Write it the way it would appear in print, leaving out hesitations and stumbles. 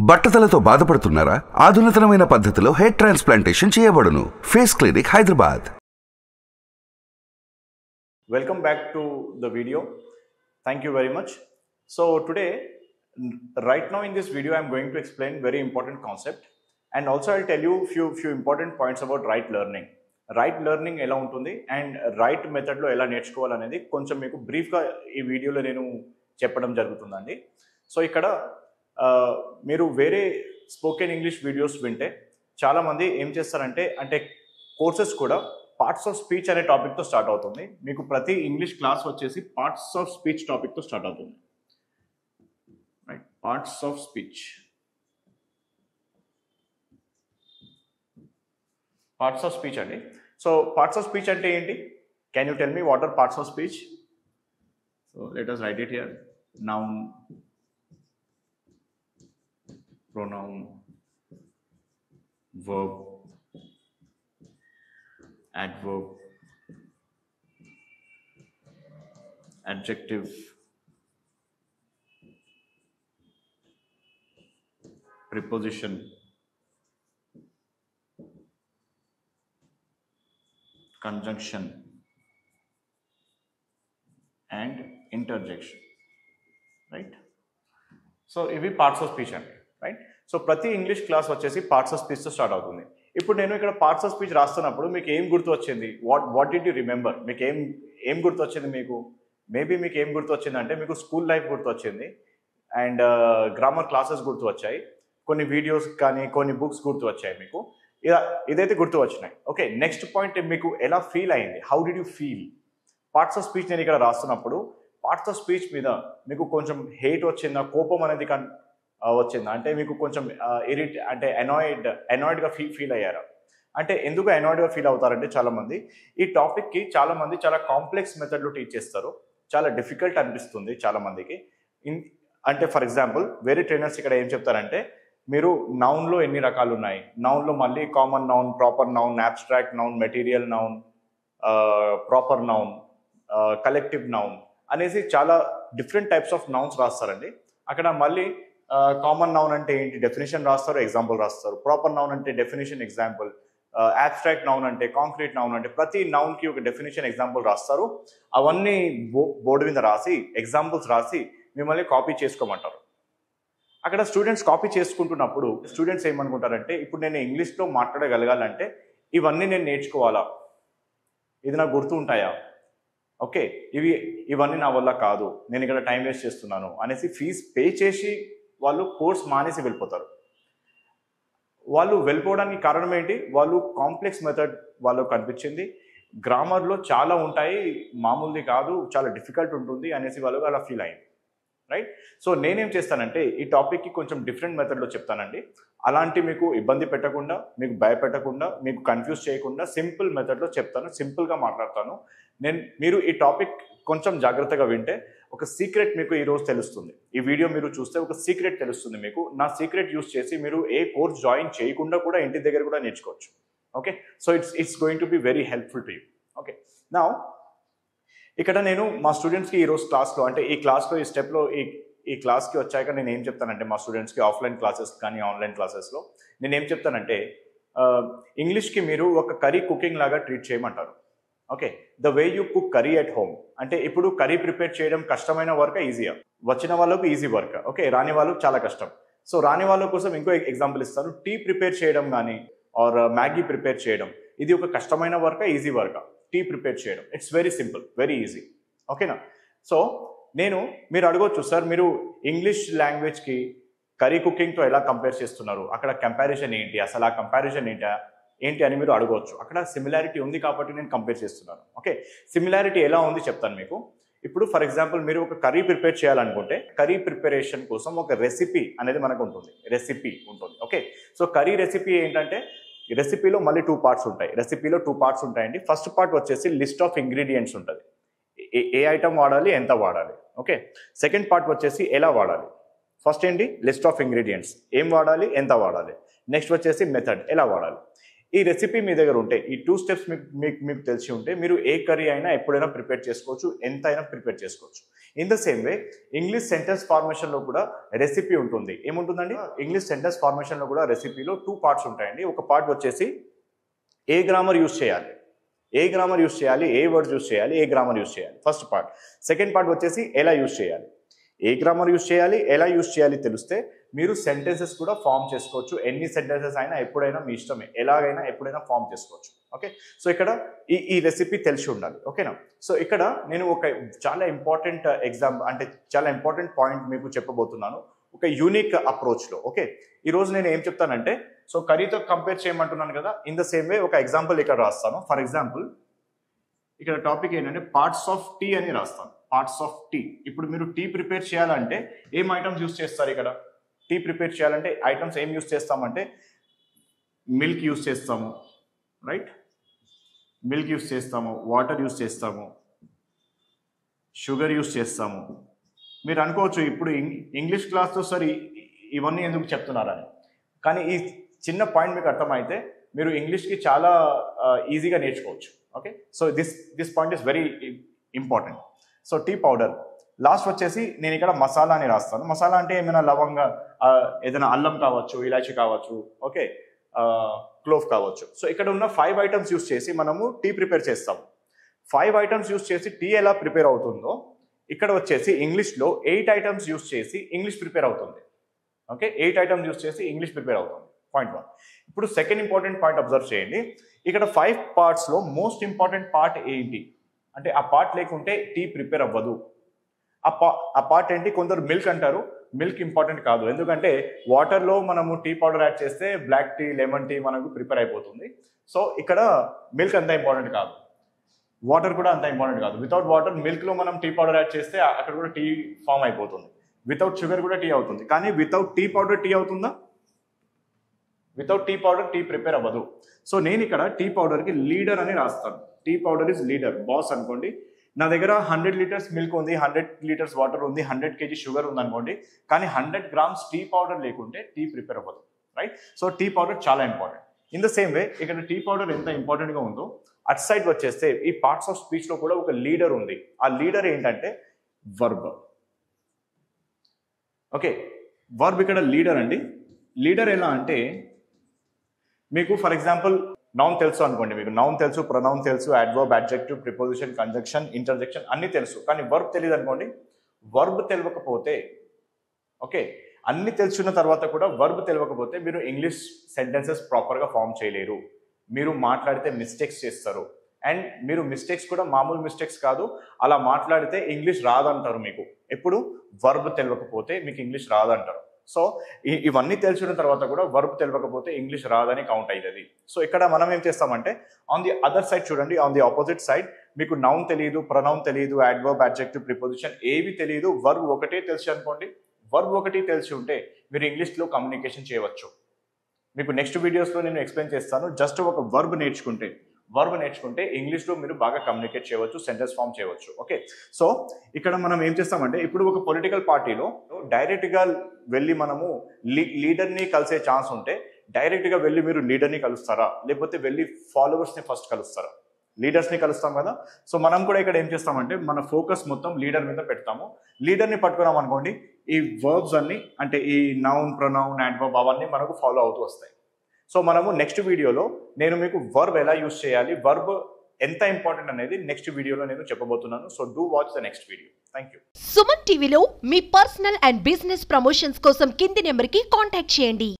బట్టతలతో బాధపడుతున్నారా? ఆధునితనమైన పద్ధతిలో hair transplantation చేయబడును. Face clinic Hyderabad. Welcome back to the video. Thank you very much. So today, right now in this video, I'm going to explain very important concept, and also I'll tell you few important points about right learning. Right learning ఎలా ఉంటుంది and right మెథడ్లో ఎలా నేర్చుకోవాలనేది కొంచెం మీకు బ్రీఫ్గా ఈ వీడియోలో నేను చెప్పడం జరుగుతుందండి. సో ఇక్కడ మీరు వేరే స్పోకెన్ ఇంగ్లీష్ వీడియోస్ వింటే చాలామంది ఏం చేస్తారంటే కోర్సెస్ కూడా పార్ట్స్ ఆఫ్ స్పీచ్ అనే టాపిక్తో స్టార్ట్ అవుతుంది. మీకు ప్రతి ఇంగ్లీష్ క్లాస్ వచ్చేసి పార్ట్స్ ఆఫ్ స్పీచ్ టాపిక్తో స్టార్ట్ అవుతుంది. Right, parts of speech. Parts of speech అండి. సో పార్ట్స్ ఆఫ్ స్పీచ్ అంటే ఏంటి? Can you tell me what are parts of speech? So let us write it here. Noun, pronoun, verb, adverb, adjective, preposition, conjunction, and interjection. Right? So ఇవి parts of speech అండి. Right. So ప్రతి English class వచ్చేసి parts of స్పీచ్తో start అవుతుంది. ఇప్పుడు నేను ఇక్కడ parts of speech రాస్తున్నప్పుడు మీకు ఏం గుర్తు వచ్చింది? What did you remember? మీకు ఏం గుర్తు వచ్చింది? మేబీ మీకు ఏం గుర్తు వచ్చిందంటే మీకు స్కూల్ లైఫ్ గుర్తు వచ్చింది, అండ్ గ్రామర్ క్లాసెస్ గుర్తు వచ్చాయి, కొన్ని వీడియోస్ కానీ కొన్ని బుక్స్ గుర్తు వచ్చాయి. మీకు ఇదైతే గుర్తు వచ్చినాయి. ఓకే, నెక్స్ట్ పాయింట్, మీకు ఎలా ఫీల్ అయింది? How did you feel? Parts of speech నేను ఇక్కడ రాస్తున్నప్పుడు పార్ట్స్ ఆఫ్ స్పీచ్ మీద మీకు కొంచెం హేట్ వచ్చిందా, కోపం అనేది వచ్చిందా, అంటే మీకు కొంచెం అనాయిడ్గా ఫీల్ అయ్యారా? అంటే ఎందుకు అనాయిడ్గా ఫీల్ అవుతారంటే చాలామంది ఈ టాపిక్కి చాలా కాంప్లెక్స్ మెథడ్లో టీచ్ చేస్తారు, చాలా డిఫికల్ట్ అనిపిస్తుంది చాలామందికి. అంటే ఫర్ ఎగ్జాంపుల్ వేరే ట్రైనర్స్ ఇక్కడ ఏం చెప్తారంటే మీరు నౌన్లో ఎన్ని రకాలు ఉన్నాయి, నౌన్లో మళ్ళీ common noun, proper noun, abstract noun, material noun, proper noun, collective noun అనేసి చాలా డిఫరెంట్ టైప్స్ ఆఫ్ నౌన్స్ రాస్తారండి. అక్కడ మళ్ళీ కామన్ నౌన్ అంటే ఏంటి డెఫినేషన్ రాస్తారు, ఎగ్జాంపుల్ రాస్తారు. ప్రాపర్ నౌన్ అంటే డెఫినేషన్, ఎగ్జాంపుల్. అబ్స్ట్రాక్ట్ నౌన్ అంటే, కాంక్రీట్ నౌన్ అంటే ప్రతి నౌన్కి ఒక డెఫినేషన్, ఎగ్జాంపుల్ రాస్తారు. అవన్నీ బోర్డు మీద రాసి ఎగ్జాంపుల్స్ రాసి మిమ్మల్ని కాపీ చేసుకోమంటారు. అక్కడ స్టూడెంట్స్ కాపీ చేసుకుంటున్నప్పుడు స్టూడెంట్స్ ఏమనుకుంటారంటే ఇప్పుడు నేను ఇంగ్లీష్లో మాట్లాడగలగాలంటే ఇవన్నీ నేను నేర్చుకోవాలా, ఇది నాకు గుర్తు ఉంటాయా, ఓకే ఇవన్నీ నా వల్ల కాదు, నేను ఇక్కడ టైం వేస్ట్ చేస్తున్నాను అనేసి ఫీజు పే చేసి వాళ్ళు కోర్స్ మానేసి వెళ్ళిపోతారు. వాళ్ళు వెళ్ళిపోవడానికి కారణం ఏంటి? వాళ్ళు కాంప్లెక్స్ మెథడ్ వాళ్ళు కనిపించింది, గ్రామర్లో చాలా ఉంటాయి, మామూలుది కాదు, చాలా డిఫికల్ట్ ఉంటుంది అనేసి వాళ్ళు అలా ఫీల్ అయింది. రైట్. సో నేనేం చేస్తానంటే ఈ టాపిక్కి కొంచెం డిఫరెంట్ మెథడ్లో చెప్తానండి. అలాంటి మీకు ఇబ్బంది పెట్టకుండా, మీకు భయపెట్టకుండా, మీకు కన్ఫ్యూజ్ చేయకుండా సింపుల్ మెథడ్లో చెప్తాను, సింపుల్గా మాట్లాడతాను. మీరు ఈ టాపిక్ కొంచెం జాగ్రత్తగా వింటే ఒక సీక్రెట్ మీకు ఈరోజు తెలుస్తుంది. ఈ వీడియో మీరు చూస్తే ఒక సీక్రెట్ తెలుస్తుంది మీకు. నా సీక్రెట్ యూస్ చేసి మీరు ఏ కోర్స్ జాయిన్ చేయకుండా కూడా ఇంటి దగ్గర కూడా నేర్చుకోవచ్చు. Okay, so it's going to be very helpful to you. Okay, now ఇక్కడ నేను మా స్టూడెంట్స్కి ఈరోజు క్లాస్లో అంటే ఈ క్లాస్లో ఈ స్టెప్లో ఈ క్లాస్కి వచ్చాక నేను ఏం చెప్తానంటే మా స్టూడెంట్స్కి ఆఫ్లైన్ క్లాసెస్ కానీ ఆన్లైన్ క్లాసెస్లో నేను ఏం చెప్తానంటే ఇంగ్లీష్కి మీరు ఒక కర్రీ కుకింగ్ లాగా ట్రీట్ చేయమంటారు. Okay, the way you cook curry at home. అంటే ఇప్పుడు కర్రీ ప్రిపేర్ చేయడం కష్టమైన వర్క్, ఈజీగా వచ్చిన వాళ్ళకు ఈజీ వర్క్, ఓకే రాని వాళ్ళకు చాలా కష్టం. సో రాని వాళ్ళ కోసం ఇంకో ఎగ్జాంపుల్ ఇస్తాను. టీ ప్రిపేర్ చేయడం కానీ ఆర్ మ్యాగీ ప్రిపేర్ చేయడం ఇది ఒక కష్టమైన work, easy work? Tea prepare చేయడం it's very simple, very easy. ఓకేనా? సో మీరు అడగొచ్చు, సార్ మీరు ఇంగ్లీష్ లాంగ్వేజ్కి కర్రీ కుకింగ్తో ఎలా కంపేర్ చేస్తున్నారు, అక్కడ కంపారిజన్ ఏంటి, అసలు ఆ కంపారిజన్ ఏంటి అని మీరు అడగవచ్చు. అక్కడ సిమిలారిటీ ఉంది కాబట్టి నేను కంపేర్ చేస్తున్నాను. ఓకే, సిమిలారిటీ ఎలా ఉంది చెప్తాను మీకు. ఇప్పుడు ఫర్ ఎగ్జాంపుల్ మీరు ఒక కర్రీ ప్రిపేర్ చేయాలనుకుంటే కర్రీ ప్రిపరేషన్ కోసం ఒక రెసిపీ అనేది మనకు ఉంటుంది, రెసిపీ ఉంటుంది. ఓకే, సో కర్రీ రెసిపీ ఏంటంటే రెసిపీలో మళ్ళీ టూ పార్ట్స్ ఉంటాయండి. ఫస్ట్ పార్ట్ వచ్చేసి లిస్ట్ ఆఫ్ ఇంగ్రీడియంట్స్ ఉంటుంది, ఏ ఐటమ్ వాడాలి, ఎంత వాడాలి. ఓకే, సెకండ్ పార్ట్ వచ్చేసి ఎలా వాడాలి. ఫస్ట్ ఏంటి? లిస్ట్ ఆఫ్ ఇంగ్రీడియంట్స్, ఏం వాడాలి, ఎంత వాడాలి. నెక్స్ట్ వచ్చేసి మెథడ్, ఎలా వాడాలి. ఈ రెసిపీ మీ దగ్గర ఉంటే, ఈ 2 స్టెప్స్ మీకు తెలిసి ఉంటే మీరు ఏ కర్రీ అయినా ఎప్పుడైనా ప్రిపేర్ చేసుకోవచ్చు, ఎంత అయినా ప్రిపేర్ చేసుకోవచ్చు. In the same way English sentence ఫార్మేషన్లో కూడా రెసిపీ ఉంటుంది. ఏముంటుందండి? ఇంగ్లీష్ సెంటెన్స్ ఫార్మేషన్లో కూడా రెసిపీలో 2 పార్ట్స్ ఉంటాయండి. ఒక పార్ట్ వచ్చేసి ఏ గ్రామర్ యూజ్ చేయాలి, ఏ గ్రామర్ యూజ్ చేయాలి, ఏ వర్డ్స్ యూజ్ చేయాలి, ఏ గ్రామర్ యూజ్ చేయాలి, ఫస్ట్ పార్ట్. సెకండ్ పార్ట్ వచ్చేసి ఎలా యూజ్ చేయాలి. ఏ గ్రామర్ యూజ్ చేయాలి, ఎలా యూజ్ చేయాలి తెలిస్తే మీరు సెంటెన్సెస్ కూడా ఫామ్ చేసుకోవచ్చు. ఎన్ని సెంటెన్సెస్ అయినా ఎప్పుడైనా మీ ఇష్టమే, ఎలాగైనా ఎప్పుడైనా ఫామ్ చేసుకోవచ్చు. ఓకే, సో ఇక్కడ ఈ రెసిపీ తెలిసి ఉండాలి. ఓకేనా? సో ఇక్కడ నేను ఒక చాలా ఇంపార్టెంట్ అంటే చాలా ఇంపార్టెంట్ పాయింట్ మీకు చెప్పబోతున్నాను, ఒక యూనిక్ అప్రోచ్లో. ఓకే, ఈరోజు నేను ఏం చెప్తానంటే, సో కర్రీతో కంపేర్ చేయమంటున్నాను కదా, ఇన్ ద సేమ్ వే ఒక ఎగ్జాంపుల్ ఇక్కడ రాస్తాను. ఫర్ ఎగ్జాంపుల్ ఇక్కడ టాపిక్ ఏంటంటే పార్ట్స్ ఆఫ్ టీ అని రాస్తాను. Parts of tea. ఇప్పుడు మీరు టీ ప్రిపేర్ చేయాలంటే ఏం ఐటమ్స్ యూస్ చేస్తారు? ఇక్కడ టీ ప్రిపేర్ చేయాలంటే ఐటమ్స్ ఏం యూస్ చేస్తామంటే మిల్క్ యూస్ చేస్తాము, రైట్? మిల్క్ యూస్ చేస్తాము, వాటర్ యూస్ చేస్తాము, షుగర్ యూస్ చేస్తాము. మీరు అనుకోవచ్చు ఇప్పుడు ఇంగ్లీష్ క్లాస్తో సరే ఇవన్నీ ఎందుకు చెప్తున్నారని, కానీ ఈ చిన్న పాయింట్ మీకు అర్థమైతే మీరు ఇంగ్లీష్కి చాలా ఈజీగా నేర్చుకోవచ్చు. Okay, so this point is very important. So tea powder. Last వచ్చేసి నేను ఇక్కడ మసాలా అని రాస్తాను. మసాలా అంటే ఏమైనా లవంగా, ఏదైనా అల్లం కావచ్చు, ఇలాచి కావచ్చు, ఓకే, క్లోవ్ కావచ్చు. సో ఇక్కడ ఉన్న 5 ఐటమ్స్ యూస్ చేసి మనము టీ ప్రిపేర్ చేస్తాము. 5 ఐటమ్స్ యూస్ చేసి టీ ఎలా ప్రిపేర్ అవుతుందో ఇక్కడ వచ్చేసి ఇంగ్లీష్లో 8 ఐటమ్స్ యూస్ చేసి ఇంగ్లీష్ ప్రిపేర్ అవుతుంది. ఓకే, 8 ఐటమ్స్ యూస్ చేసి ఇంగ్లీష్ ప్రిపేర్ అవుతుంది. పాయింట్ 1. ఇప్పుడు సెకండ్ ఇంపార్టెంట్ పాయింట్ అబ్జర్వ్ చేయండి. ఇక్కడ 5 పార్ట్స్లో మోస్ట్ ఇంపార్టెంట్ పార్ట్ ఏంటి అంటే ఆ పార్ట్ లేకుంటే టీ ప్రిపేర్ అవ్వదు. ఆ పార్ట్ ఏంటి? కొందరు మిల్క్ అంటారు. మిల్క్ ఇంపార్టెంట్ కాదు, ఎందుకంటే వాటర్లో మనము టీ పౌడర్ యాడ్ చేస్తే బ్లాక్ టీ, లెమన్ టీ మనకు ప్రిపేర్ అయిపోతుంది. సో ఇక్కడ మిల్క్ అంత ఇంపార్టెంట్ కాదు, వాటర్ కూడా అంత ఇంపార్టెంట్ కాదు. వితౌట్ వాటర్ మిల్క్లో మనం టీ పౌడర్ యాడ్ చేస్తే అక్కడ కూడా టీ ఫామ్ అయిపోతుంది. వితౌట్ షుగర్ కూడా టీ అవుతుంది, కానీ వితౌట్ టీ పౌడర్ టీ అవుతుందా? Without tea powder tea prepare అవ్వదు. సో నేను ఇక్కడ టీ పౌడర్కి లీడర్ అని రాస్తాను. Tea powder is leader, boss అనుకోండి. నా దగ్గర 100 లీటర్స్ మిల్క్ ఉంది, 100 లీటర్స్ వాటర్ ఉంది, 100 kg షుగర్ ఉంది అనుకోండి, కానీ 100 grams టీ పౌడర్ లేకుంటే టీ ప్రిపేర్ అవ్వదు, రైట్? సో టీ పౌడర్ చాలా ఇంపార్టెంట్. ఇన్ ద సేమ్ వే ఇక్కడ టీ పౌడర్ ఎంత ఇంపార్టెంట్గా ఉందో అట్ సైడ్ వచ్చేస్తే ఈ పార్ట్స్ ఆఫ్ స్పీచ్లో కూడా ఒక లీడర్ ఉంది. ఆ లీడర్ ఏంటంటే వర్బ్. ఓకే, వర్బ్ ఇక్కడ లీడర్ అండి. లీడర్ ఎలా అంటే మీకు ఫర్ ఎగ్జాంపుల్ నౌన్ తెలుసు అనుకోండి, మీకు నౌన్ తెలుసు, ప్రొనౌన్ తెలుసు, adverb, adjective, preposition, conjunction, interjection అన్నీ తెలుసు, కానీ వర్బ్ తెలియదు అనుకోండి. వర్బ్ తెలియకపోతే, ఓకే, అన్ని తెలుసున్న తర్వాత కూడా వర్బ్ తెలియకపోతే మీరు ఇంగ్లీష్ సెంటెన్సెస్ ప్రాపర్గా ఫామ్ చేయలేరు. మీరు మాట్లాడితే మిస్టేక్స్ చేస్తారు. అండ్ మీరు మిస్టేక్స్ కూడా మామూలు మిస్టేక్స్ కాదు, అలా మాట్లాడితే ఇంగ్లీష్ రాదంటారు. మీకు ఎప్పుడు వర్బ్ తెలియకపోతే మీకు ఇంగ్లీష్ రాదంటారు. సో ఇవన్నీ తెలిసిన తర్వాత కూడా వర్బ్ తెలియకపోతే ఇంగ్లీష్ రాదని కౌంట్ అవుతుంది. సో ఇక్కడ మనం ఏం చేస్తామంటే ఆన్ ది అదర్ సైడ్ చూడండి, ఆన్ ది ఆపోజిట్ సైడ్ మీకు నౌన్ తెలియదు, ప్రొనౌన్ తెలియదు, అడ్వర్బ్, అడ్జెక్టివ్, ప్రిపోజిషన్ ఏవి తెలియదు, వర్బ్ ఒకటే తెలిసి అనుకోండి. వర్బ్ ఒకటి తెలిసి ఉంటే మీరు ఇంగ్లీష్లో కమ్యూనికేషన్ చేయవచ్చు. మీకు నెక్స్ట్ వీడియోస్లో నేను ఎక్స్ప్లెయిన్ చేస్తాను. జస్ట్ ఒక వర్బ్ నేర్చుకుంటే ఇంగ్లీష్లో మీరు బాగా కమ్యూనికేట్ చేయవచ్చు, సెంటెన్స్ ఫామ్ చేయవచ్చు. ఓకే, సో ఇక్కడ మనం ఏం చేస్తామంటే ఇప్పుడు ఒక పొలిటికల్ పార్టీలో డైరెక్ట్గా వెళ్ళి మనము లీడర్ని కలిసే ఛాన్స్ ఉంటే డైరెక్ట్గా వెళ్ళి మీరు లీడర్ని కలుస్తారా, లేకపోతే వెళ్ళి ఫాలోవర్స్ని ఫస్ట్ కలుస్తారా? లీడర్స్ని కలుస్తాం కదా. సో మనం కూడా ఇక్కడ ఏం చేస్తామంటే మన ఫోకస్ మొత్తం లీడర్ మీద పెడతాము. లీడర్ని పట్టుకున్నాం అనుకోండి, ఈ వర్బ్స్ అన్ని అంటే ఈ నౌన్, ప్రొనౌన్, అడ్వర్బ్ అవన్నీ మనకు ఫాలో అవుతూ వస్తాయి. సో మనము నెక్స్ట్ వీడియోలో నేను మీకు వర్బ్ ఎలా యూస్ చేయాలి, వర్బ్ ఎంత ఇంపార్టెంట్ అనేది నెక్స్ట్ వీడియోలో నేను చెప్పబోతున్నాను. So do watch the next video. Thank you. Suman టీవీలో మీ పర్సనల్ అండ్ బిజినెస్ ప్రమోషన్స్ కోసం కింది నెంబర్కి కాంటాక్ట్ చేయండి.